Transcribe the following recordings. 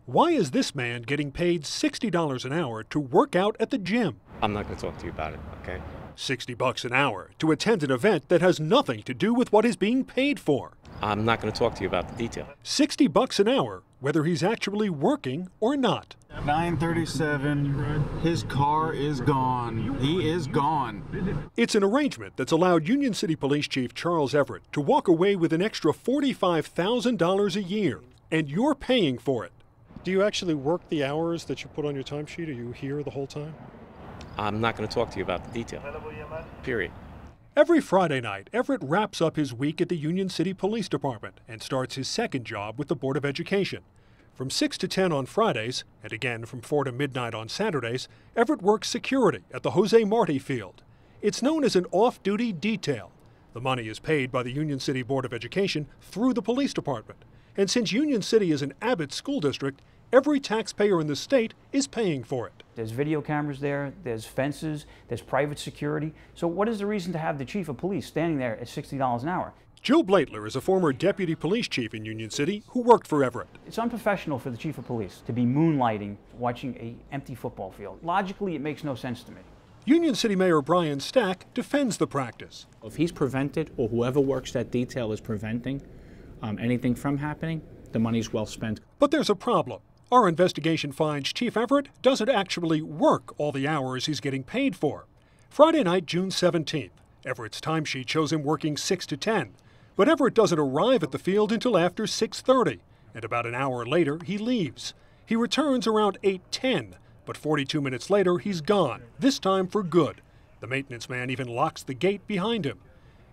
Why is this man getting paid $60 an hour to work out at the gym? I'm not going to talk to you about it, okay? $60 an hour to attend an event that has nothing to do with what he's being paid for. I'm not going to talk to you about the detail. $60 an hour, whether he's actually working or not. 9:37, his car is gone. He is gone. It's an arrangement that's allowed Union City Police Chief Charles Everett to walk away with an extra $45,000 a year, and you're paying for it. Do you actually work the hours that you put on your timesheet? Are you here the whole time? I'm not going to talk to you about the detail. Period. Every Friday night, Everett wraps up his week at the Union City Police Department and starts his second job with the Board of Education. From 6 to 10 on Fridays, and again from 4 to midnight on Saturdays, Everett works security at the Jose Marti Field. It's known as an off-duty detail. The money is paid by the Union City Board of Education through the police department. And since Union City is an Abbott school district, every taxpayer in the state is paying for it. There's video cameras there, there's fences, there's private security. So what is the reason to have the chief of police standing there at $60 an hour? Joe Blaitler is a former deputy police chief in Union City who worked for Everett. It's unprofessional for the chief of police to be moonlighting watching an empty football field. Logically, it makes no sense to me. Union City Mayor Brian Stack defends the practice. If he's prevented, or whoever works that detail is preventing anything from happening, the money's well spent. But there's a problem. Our investigation finds Chief Everett doesn't actually work all the hours he's getting paid for. Friday night, June 17th, Everett's timesheet shows him working 6 to 10. But Everett doesn't arrive at the field until after 6:30, and about an hour later, he leaves. He returns around 8:10, but 42 minutes later, he's gone, this time for good. The maintenance man even locks the gate behind him.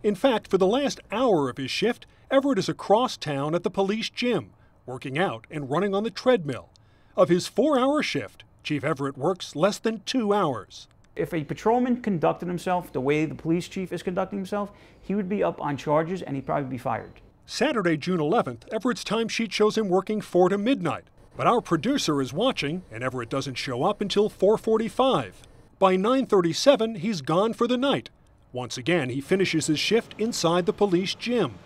In fact, for the last hour of his shift, Everett is across town at the police gym, working out and running on the treadmill. Of his 4-hour shift, Chief Everett works less than 2 hours. If a patrolman conducted himself the way the police chief is conducting himself, he would be up on charges and he'd probably be fired. Saturday, June 11th, Everett's timesheet shows him working 4 to midnight. But our producer is watching, and Everett doesn't show up until 4:45. By 9:37, he's gone for the night. Once again, he finishes his shift inside the police gym.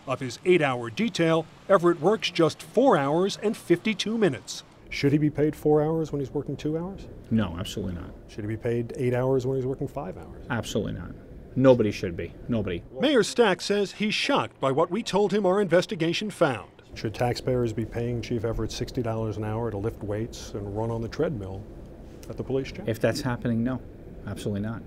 Of his 8-hour detail, Everett works just 4 hours and 52 minutes. Should he be paid 4 hours when he's working 2 hours? No, absolutely not. Should he be paid 8 hours when he's working 5 hours? Absolutely not. Nobody should be. Nobody. Mayor Stack says he's shocked by what we told him our investigation found. Should taxpayers be paying Chief Everett $60 an hour to lift weights and run on the treadmill at the police gym? If that's happening, no. Absolutely not.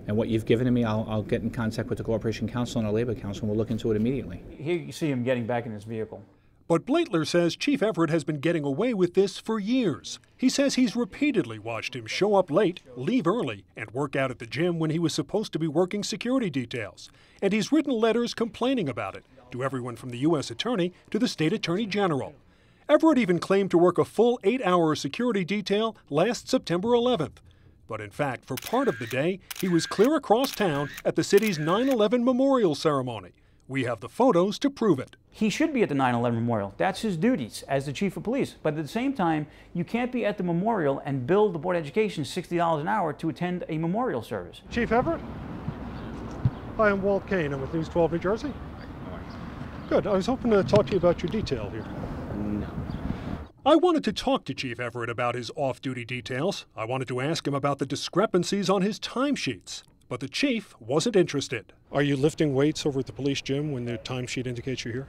And what you've given to me, I'll get in contact with the Corporation Council and our Labor Council, and we'll look into it immediately. Here you see him getting back in his vehicle. But Blaitler says Chief Everett has been getting away with this for years. He says he's repeatedly watched him show up late, leave early, and work out at the gym when he was supposed to be working security details. And he's written letters complaining about it to everyone from the U.S. Attorney to the State Attorney General. Everett even claimed to work a full 8-hour security detail last September 11th. But in fact, for part of the day, he was clear across town at the city's 9/11 memorial ceremony. We have the photos to prove it. He should be at the 9/11 memorial. That's his duties as the chief of police. But at the same time, you can't be at the memorial and bill the Board of Education $60 an hour to attend a memorial service. Chief Everett? Hi, I'm Walt Kane. I'm with News 12 New Jersey. Good. I was hoping to talk to you about your detail here. No. I wanted to talk to Chief Everett about his off-duty details. I wanted to ask him about the discrepancies on his timesheets. But the chief wasn't interested. Are you lifting weights over at the police gym when the timesheet indicates you're here?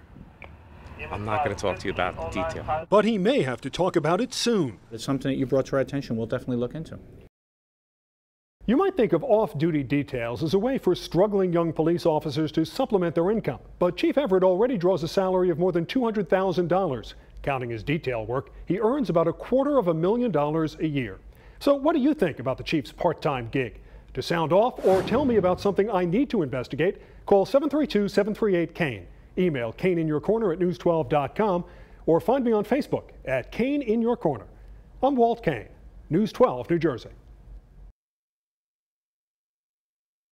I'm not going to talk to you about the detail. But he may have to talk about it soon. It's something that you brought to our attention. We'll definitely look into. You might think of off-duty details as a way for struggling young police officers to supplement their income. But Chief Everett already draws a salary of more than $200,000. Counting his detail work, he earns about $250,000 a year. So what do you think about the chief's part-time gig? To sound off or tell me about something I need to investigate, call 732-738-KANE. Email kaneinyourcorner@news12.com or find me on Facebook at Kane in Your Corner. I'm Walt Kane, News 12, New Jersey.